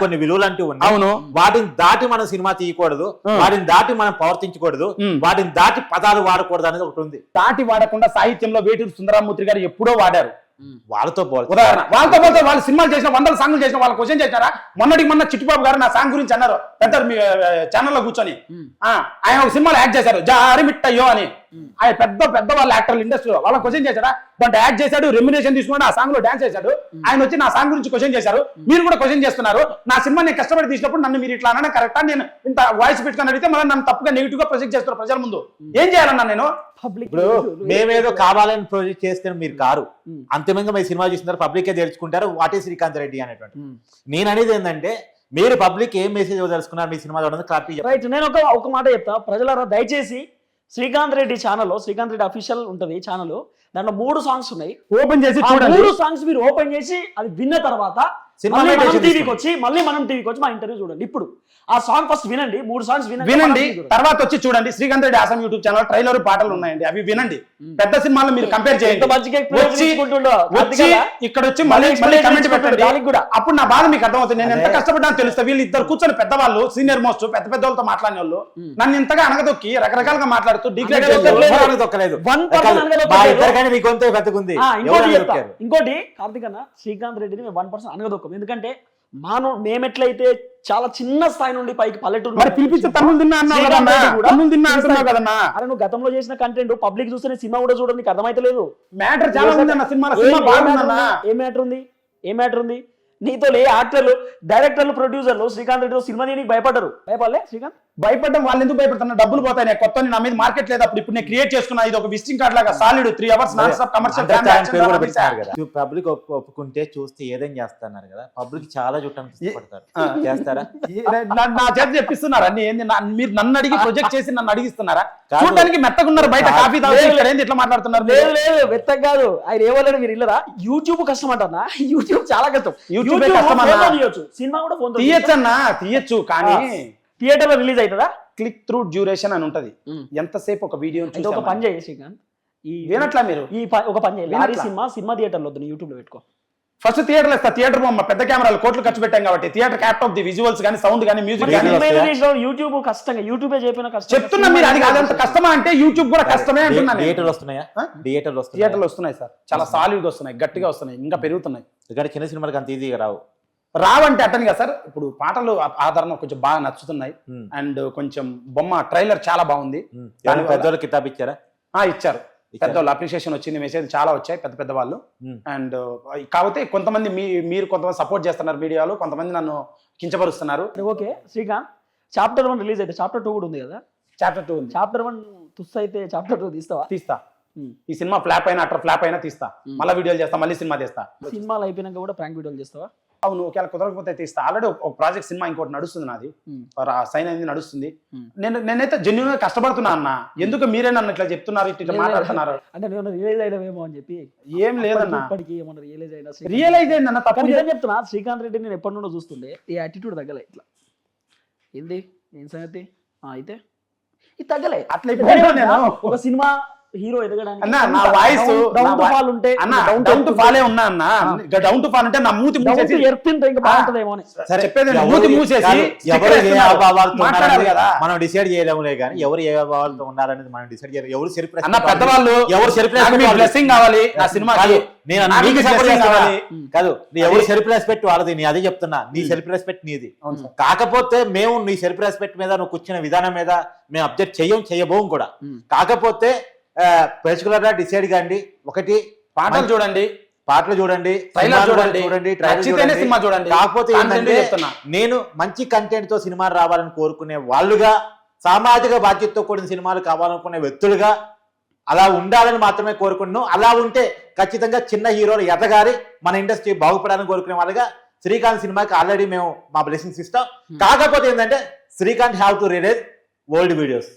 కొన్ని విలువలు అంటూ ఉన్నాయి. అవును, వాటిని దాటి మనం సినిమా తీయకూడదు, వాటిని దాటి మనం ప్రవర్తించకూడదు, వాటిని దాటి పదాలు వాడకూడదు అనేది ఒకటి ఉంది. దాటి వాడకుండా సాహిత్యంలో వేటూరు సుందరరామూర్తి గారు ఎప్పుడో వాడారు. వాళ్ళతో ఉదాహరణ, వాళ్ళతో పోతే వాళ్ళు సినిమాలు చేసిన 100 సాంగ్లు చేసిన వాళ్ళు క్వశ్చన్ చేశారా? మొన్న చిట్టుబాబు గారు నా సాంగ్ గురించి అన్నారు పెద్ద ఛానల్లో కూర్చొని. ఆయన ఒక సినిమాలో యాక్ట్ చేశారు, జారి మిట్టయ్యో అని. ఆయన పెద్ద వాళ్ళ యాక్టర్లు ఇండస్ట్రీలో వాళ్ళ క్వశ్చన్ చేశారా? దాంట్లో యాక్ట్ చేశాడు, రెమ్యునేషన్ తీసుకున్నాడు, ఆ సాంగ్ లో డాన్స్ చేశాడు. ఆయన వచ్చి నా సాంగ్ గురించి క్వశ్చన్ చేశారు. మీరు కూడా క్వశ్చన్ చేస్తున్నారు. నా సినిమా నేను కష్టపడి తీసినప్పుడు నన్ను మీరు ఇట్లా అనడం కరెక్టా? నేను ఇంత వాయిస్ పెట్టుకుని అడిగితే మళ్ళీ నన్ను తప్పుగా నెగిటివ్ గా ప్రొజెక్ట్ చేస్తారు ప్రజల ముందు. ఏం చేయాలన్నా నేను? ఇప్పుడు మేమేదో కావాలని ప్రొజెక్ట్ చేస్తే మీరు కారు, అంతిమంగా మీ సినిమా చూసిన పబ్లిక్ తెలుసుకుంటారు వాట్ ఈస్ శ్రీకాంత్ రెడ్డి అనేటువంటి. నేను అనేది ఏంటంటే, మీరు పబ్లిక్ ఏం మెసేజ్ తెలుసుకున్నారు మీ సినిమా క్లారిటీ. రైట్, నేను ఒక మాట చెప్తా ప్రజలారా, దయచేసి శ్రీకాంత్ రెడ్డి ఛానల్లో, శ్రీకాంత్ రెడ్డి అఫీషియల్ ఉంటుంది ఛానల్, దాంట్లో 3 సాంగ్స్ ఉన్నాయి. ఓపెన్ చేసి 3 సాంగ్స్ మీరు ఓపెన్ చేసి అది విన్న తర్వాత టీవీకి వచ్చి మనం టీవీకి వచ్చి మా ఇంటర్వ్యూ చూడండి. ఇప్పుడు ఆ సాంగ్ ఫస్ట్ వినండి, 3 సాంగ్స్ వినండి, తర్వాత వచ్చి చూడండి. Srikanth Reddy awesome YouTube channel trailer పాటలు ఉన్నాయండి, అవి వినండి. పెద్ద సినిమాలో మీరు కంపేర్ చేయండి. ఇక్కడ వచ్చి మళ్ళీ కమెంట్ పెట్టండి కూడా, అప్పుడు నా బాధ మీకు అర్థమవుతుంది. నేను ఎంత కష్టపడ్డాను తెలుస్తా. వీళ్ళు ఇద్దరు కూర్చొని పెద్దవాళ్ళు, సీనియర్ మోస్ట్ పెద్ద వాళ్ళతో మాట్లాడిన వాళ్ళు నన్ను ఇంతగా అనగదొక్కి రకరకాలుగా మాట్లాడుతూ డిగ్రేడ్ ఇంకోటి కార్తీక్ అన్న, శ్రీకాంత్ రెడ్డిని 1% అనగదొక్కం. ఎందుకంటే మేమెట్లయితే చాలా చిన్న స్థాయి నుండి పైకి పల్లెటూరు నువ్వు గతంలో చేసిన కంటెంట్ పబ్లిక్ చూస్తే సినిమా కూడా చూడడం నీకు అర్థమైతలేదు. మ్యాటర్ చాలా ఉంది, ఏ మ్యాటర్ ఉంది? నీతో యాక్టర్లు, డైరెక్టర్లు, ప్రొడ్యూసర్లు శ్రీకాంత్ రెడ్డి సినిమా నీకు భయపడ్డారు. భయపడలే శ్రీకాంత్? భయపడ్డం వాళ్ళు ఎందుకు భయపడుతున్నా? డబ్బులు పోతాయి. నేను కొత్త నా మీద మార్కెట్ లేదు. అప్పుడు ఇప్పుడు నేను క్రియేట్ చేసుకున్నా. ఇది ఒక విజిటింగ్ కార్డ్ లాగా solid 3 hours non stop commercial. Public ఒప్పుకుంటే చూస్తే ఏదైనా చేస్తున్నారు కదా, పబ్లిక్ చాలా చుట్టానికి చేస్తారా? నా చేత చెప్పిస్తున్నారు అన్ని. ఏంది మీరు నన్ను అడిగి ప్రొజెక్ట్ చేసి నన్ను అడిగిస్తున్నారా? చూడడానికి మెత్తగున్నారు, బయట కాఫీ తాగుతారు, ఇట్లా మాట్లాడుతున్నారు. లేదు మెత్తగా కాదు. ఆయన ఏమన్నాడు మీరు ఇల్లరా? యూట్యూబ్ కష్టం అంటన్నా. యూట్యూబ్ చాలా కష్టం. సినిమా కూడా ఫోన్ తీయచ్చన్నా, తీయచ్చు, కానీ థియేటర్ లో రిలీజ్ అవుతుందా? క్లిక్ త్రూ డ్యూరేషన్ అని ఉంటది. ఎంతసేపు ఒక వీడియో ఒక పని చేయ శ్రీకాంత్, వినట్లా మీరు? ఒక పని చేయాలి, లారీ సినిమా థియేటర్ లో యూట్యూబ్ లో పెట్టుకో. ఫస్ట్ థియేటర్లో ఇస్తా. థియేటర్ బొమ్మ పెద్ద కెమెరాలు కోట్లు ఖర్చు పెట్టాం కాబట్టి థియేటర్ క్యాప్టాప్ ది విజువల్స్ కానీ సౌండ్ కానీ మ్యూజిక్ మరి కానీ సినిమా మీద చేసిన యూట్యూబ్ కష్టంగా యూట్యూబే చెప్పిన కష్టం చెప్తున్నా మీరు. అది కాదంత కష్టమా అంటే యూట్యూబ్ కూడా కష్టమే అంటున్నాను. థియేటర్లు వస్తున్నాయా? థియేటర్లు వస్తున్నాయి సార్, చాలా సాలిడ్ వస్తున్నాయి, గట్టిగా వస్తున్నాయి, ఇంకా పెరుగుతున్నాయి. ఇక్కడ చిన్న సినిమాలకు అంత ఈజీగా రావు. రావంటే అట్టని కదా సార్, ఇప్పుడు పాటలు ఆదరణ కొంచెం బాగా నచ్చుతున్నాయి. అండ్ కొంచెం బొమ్మ ట్రైలర్ చాలా బాగుంది. పెద్దోళ్ళు కితాబ్ ఇచ్చారా? ఇచ్చారు. పెద్దవాళ్ళు అప్రిషియేషన్ వచ్చింది, మెసేజ్ చాలా వచ్చాయి పెద్ద పెద్ద వాళ్ళు. అండ్ కాకపోతే కొంతమంది మీరు కొంతమంది సపోర్ట్ చేస్తున్నారు మీడియాలో, కొంతమంది నన్ను కించపరుస్తున్నారు. ఓకే శ్రీకాంత్, చాప్టర్ 1 రిలీజ్ అయితే చాప్టర్ 2 కూడా ఉంది కదా? చాప్టర్ 2 ఉంది. చాప్టర్ 1 తుస్ అయితే చాప్టర్ 2 తీస్తావా? తీస్తా. ఈ సినిమా ఫ్లాప్ అయినా అట్లా ఫ్లాప్ అయినా తీస్తా, మళ్ళీ వీడియోలు చేస్తా, మళ్ళీ సినిమా తీస్తా. సినిమాలు అయిపోయినాక కూడా ప్రాంక్ వీడియోలు చేస్తావా? అవును, ఒకవేళ కుదరకపోతే తీస్తా. ఆల్రెడీ ఒక ప్రాజెక్ట్ సినిమా ఇంకోటి నడుస్తుంది, నాది సైన్ అయింది, నడుస్తుంది. నేనైతే జెన్యున్ గా కష్టపడుతున్నా అన్న. ఎందుకు మీరే నన్ను ఇట్లా చెప్తున్నారు, ఇట్లా మాట్లాడుతున్నారు? అంటే నేను రియలైజ్ అయినావేమో అని చెప్పి. ఏం లేదన్న, ఇప్పటికి ఏమన్నా రియలైజ్ అయినా? రియలైజ్ అయిందన్న. తప్ప నిజం చెప్తున్నా, శ్రీకాంత్ రెడ్డి నేను ఎప్పటి నుండో చూస్తుండే ఈ యాటిట్యూడ్ తగ్గలే. ఇట్లా ఏంది ఏం సంగతి అయితే ఇది తగ్గలే. అట్లా ఒక సినిమా హీరో ఎదగడానికి అన్న నా వాయిస్ డౌన్ టు ఫాల్ ఉంటే డౌన్ టు ఫాలే ఉన్నా అన్న. డౌన్ టు ఫాల్ అంటే నా మూతి మూసేసి ఎర్తింటే ఇంకా బాగుంటదేమో అని చెప్పేది. మూతి మూసేసి ఎవరు ఏ అభావాలతో మాట్లాడాలి కదా, మనం డిసైడ్ చేయలేములే కానీ ఎవరు ఏ అభావాలతో ఉన్నారనేది మనం డిసైడ్ చేయలేము. ఎవరు సెల్ఫ్ అన్న పెద్దవాళ్ళు ఎవరు సెల్ఫ్ బ్లెస్సింగ్ కావాలి నా సినిమాకి. నేను కాదు, ఎవరు సెల్ఫ్ రెస్పెక్ట్ వాళ్ళది. నీ అదే చెప్తున్నా, నీ సెల్ఫ్ రెస్పెక్ట్ నీది. కాకపోతే మేము నీ సెల్ఫ్ రెస్పెక్ట్ మీద నువ్వు కూర్చున్న విధానం మీద మేము అబ్జెక్ట్ చేయబోం కూడా. కాకపోతే పర్టికులర్ గా డిసైడ్ కాండి. ఒకటి పాటలు చూడండి, ట్రైలర్ సినిమా చూడండి. కాకపోతే ఏంటంటే నేను మంచి కంటెంట్ తో సినిమాలు రావాలని కోరుకునే వాళ్ళుగా, సామాజిక బాధ్యతతో కూడిన సినిమాలు కావాలనుకునే వ్యక్తులుగా అలా ఉండాలని మాత్రమే కోరుకున్నాను. అలా ఉంటే ఖచ్చితంగా చిన్న హీరోలు ఎదగాలి, మన ఇండస్ట్రీ బాగుపడాలని కోరుకునే వాళ్ళుగా శ్రీకాంత్ సినిమాకి ఆల్రెడీ మేము మా బ్లెస్సింగ్స్ ఇస్తాం. కాకపోతే ఏంటంటే Srikanth have to release old videos.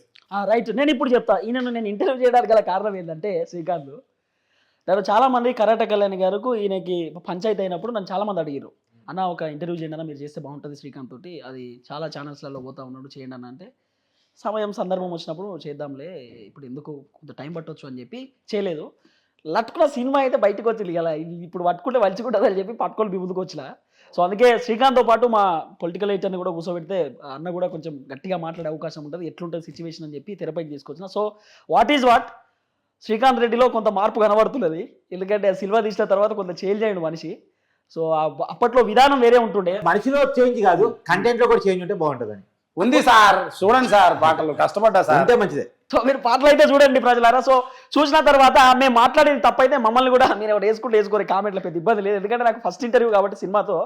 Right, నేను ఇప్పుడు చెప్తా. ఈయనను నేను ఇంటర్వ్యూ చేయడానికి గల కారణం ఏంటంటే, శ్రీకాంత్ నన్ను చాలా మంది కరాటే కళ్యాణ్ గారికి ఈయనకి పంచాయతీ అయినప్పుడు నన్ను చాలా మంది అడిగారు, అన్న ఒక ఇంటర్వ్యూ చేయండి అన్న, మీరు చేస్తే బాగుంటుంది శ్రీకాంత్ తోటి, అది చాలా ఛానల్స్లలో పోతా ఉన్నాడు, చేయండి అన్న అంటే సమయం సందర్భం వచ్చినప్పుడు చేద్దాంలే, ఇప్పుడు ఎందుకు కొంత టైం పట్టవచ్చు అని చెప్పి చేయలేదు. లట్టుకున్న సినిమా అయితే బయటకు వచ్చింది కదా, ఇప్పుడు పట్టుకుంటే వలిచుకుంటుంది అని చెప్పి పట్టుకొని ముందుకు వచ్చినా. సో అందుకే శ్రీకాంత్తో పాటు మా పొలిటికల్ ఎడిటర్ని కూడా కూర్చోబెడితే అన్న కూడా కొంచెం గట్టిగా మాట్లాడే అవకాశం ఉంటుంది, ఎట్లుంటుంది సిచ్యువేషన్ అని చెప్పి తెరపైకి తీసుకొచ్చిన. So what is what, Srikanth రెడ్డిలో కొంత మార్పు కనబడుతున్నది. ఎందుకంటే సినిమా తీసిన తర్వాత కొంత చేంజ్ అయ్యాడు మనిషి. సో అప్పట్లో విధానం వేరే ఉంటుండే. మనిషిలో చేంజ్ కాదు, కంటెంట్ లో కూడా చేంజ్ ఉంటే బాగుంటుందని ఉంది సార్. చూడండి సార్, పాటలు కష్టపడ్డా సార్, అంతే మంచిదే. సో మీరు పాటలు అయితే చూడండి ప్రజలారా. సో చూసిన తర్వాత మేము మాట్లాడేది తప్పైతే మమ్మల్ని కూడా మీరు ఎవరు వేసుకోరు కామెంట్లో, పెద్ద ఇబ్బంది లేదు. ఎందుకంటే నాకు ఫస్ట్ ఇంటర్వ్యూ కాబట్టి సినిమాతో.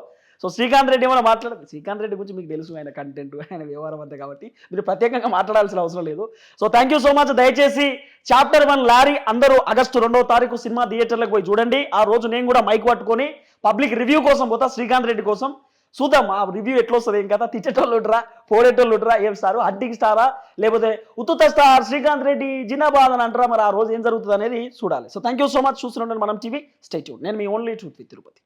సో శ్రీకాంత్ రెడ్డి ఏమైనా మాట్లాడదు, శ్రీకాంత్ రెడ్డి గురించి మీకు తెలుసు, ఆయన కంటెంట్ ఆయన వ్యవహారం అంతే, కాబట్టి మీరు ప్రత్యేకంగా మాట్లాడాల్సిన అవసరం లేదు. So thank you so much. దయచేసి చాప్టర్ 1 లారీ అందరూ ఆగస్టు 2వ తారీఖు సినిమా థియేటర్లకు పోయి చూడండి. ఆ రోజు నేను కూడా మైక్ పట్టుకొని పబ్లిక్ రివ్యూ కోసం పోతా శ్రీకాంత్ రెడ్డి కోసం. చూద్దాం ఆ రివ్యూ ఎట్లా వస్తుంది, ఏం కదా, తిట్టేటోళ్ళు ఉంటారా, పోడేటోళ్ళు ఉంటారా, ఏం స్టారు, హంటింగ్ స్టారా, లేకపోతే ఉత్తుత స్టార్ శ్రీకాంత్ రెడ్డి జినాబాద్ అని అంటారా, మరి ఆ రోజు ఏం జరుగుతుంది అనేది చూడాలి. So thank you so much. చూస్తున్నాను మనం టీవీ, స్టే ట్యూన్. నేను మీ ఓన్లీ ట్రూత్ విత్ తిరుపతి.